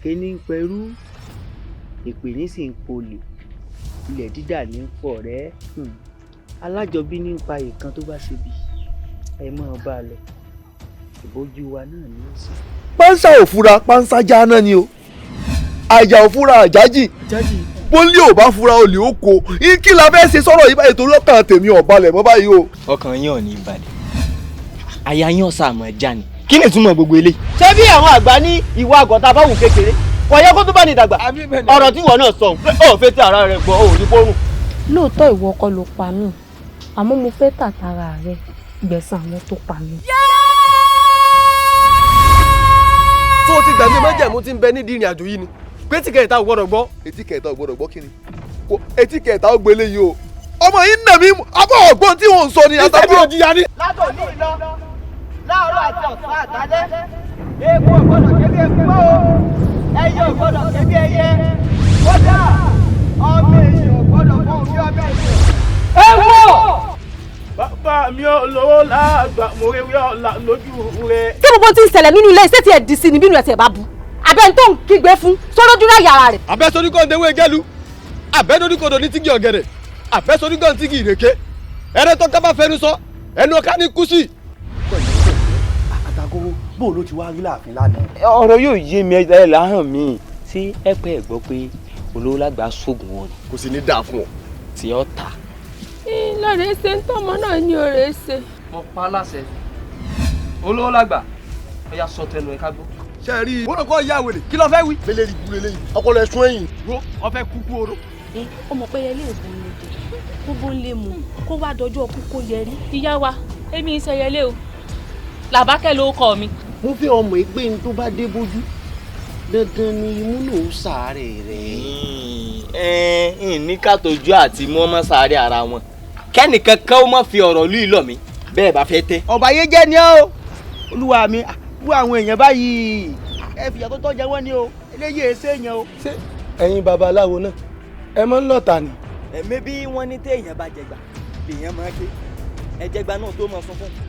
èké ní ń pẹrú èpè ní sì ń polè ilẹ̀ dídà ní ń pọ̀ rẹ́ alájọbí ní ń pa ìkan tó bá ṣe bí ẹ máa bá a lọ ìbójú wa náà ní í sí. pánsá ò fura pánsá já náà ni o àjà ò fura àjájì bólé ò bá fura olè ó kó kí la fẹ́ ṣe sọ̀rọ̀ yìí báyìí torí ọkàn tèmi ò balẹ̀ mọ́ báyìí o. ọkàn yín ò ní balẹ̀ àyà yín ọ̀sà àmọ́ já ni kí ni ìtumọ̀ gbogbo eléyìí. ṣé bí àwọn àgbà ní ìwà àgọ́ta bá wù kékeré kò yẹ kó tó bá ní ìdàgbà ọ̀rọ̀ tí ìwọ náà sọ ò fẹ́ tí ara rẹ̀ gbọ́ ò ní kórùn. lóòótọ́ ìwọ kọ́ ló pa mí àmọ́ mo fẹ́ tàtàrà rẹ gbẹ̀san àwọn tó pa mí. tó o ti gbàgbé májẹ̀mú tí ń bẹ nídìí ìrìn àjò yìí ni pé tí kẹta ò gbọ́dọ̀ gbọ́. etí kẹta ò gbọ́dọ̀ gbọ́ kí ni etí kẹta ó gbélé yìí o ọmọ yìí nà mí abọ́ ọ̀gbọ́n tí wọ́n ń sọ ni ìtẹ́bí òjìyà ni. látọ̀ ní ìlọ láàárọ̀ àti ọ̀sán àtàlẹ́ eégún ò gbọ́dọ̀ kébi eégún mọ́ o ẹyẹ ò gbọ́dọ̀ kébi ẹyẹ kódà ọmọ èèyàn ò gbọ́dọ̀ fún òbí ọmọ èèyàn. ẹ wọ. bàbá mi ò lówó láàgbà mo rí ọ̀la lójú rẹ. kí gbogbo tí ń ṣẹlẹ̀ nínú ilé iṣẹ́ tí ẹ̀ dì sí ni bínú ẹ̀ tẹ̀ bá bu abẹ́ tó ń kígbe fún sọ́dọ́dúnrún yàrá rẹ̀. àbẹ́sọ̀rí kan dewé gẹ́lu àbẹ́dọ́rí kan ní tígi ọ̀gẹ̀dẹ̀ àbẹ́sọ̀rí kan tígi ìrèké ẹ̀rẹ́ tó ká bá fẹnu sọ ẹnu ọ̀ká ní kùsì. àtàkùn bó ló ti wá rí láàfin lánàá. ọ̀rọ̀ yóò yé mi ẹ láhàn mi ṣé ẹ pẹ́ ẹ gbọ́ pé Olowolagba sóògùn wọn ni. kò sì ní dáa fún ọ. tí ó ta. lọ́rẹ̀ ṣe ń tọ́mọ náà ní ọ̀rẹ́ ṣe. mo pa á láṣẹ Olowolagba ó yá sọ tẹnu ẹ ká gbọ́. ṣe rí i wọ́n kọ́ ìyá wèrè kí ló fẹ́ wí. mélèé rí gbúre lẹ́yìn ọpọlọ ẹ̀sùn ẹ̀yìn wo wọ́n fẹ́ kúkú oró. ọmọ pé ẹlẹ́ ìbò ń lè gbogbo ń lè mú kó wá dọjọ́ ọkú kó yẹrí. ìyá wa èmi ń ṣẹyẹlé o làbákẹ́ ló kọ mi. mo fẹ́ ọmọ yìí pé n tó bá dé bójú dandan ni imú náà ó sàárẹ̀ rẹ̀. ní ká tójú àti mú ọmọ sáré ara wọn kẹ́nìkan kan ó má fi ọ̀rọ̀ lù í lọ mi bẹ́ẹ̀ bá fẹ́ tẹ́. ọba yé jẹ́ ni ó olúwa mi wú àwọn èèyàn báyìí ẹ fìyà tó tọ́jà wọ́n ni o eléyìí èsè èèyàn o. ṣé ẹ̀yin babaláwo náà ẹ mọ̀ ń lọ́ta ni. ẹ̀mí bí wọ́n ní téèyàn bá jẹgbà lèèyàn máa ké ẹ̀jẹ̀gbà náà tó máa sọ fún un.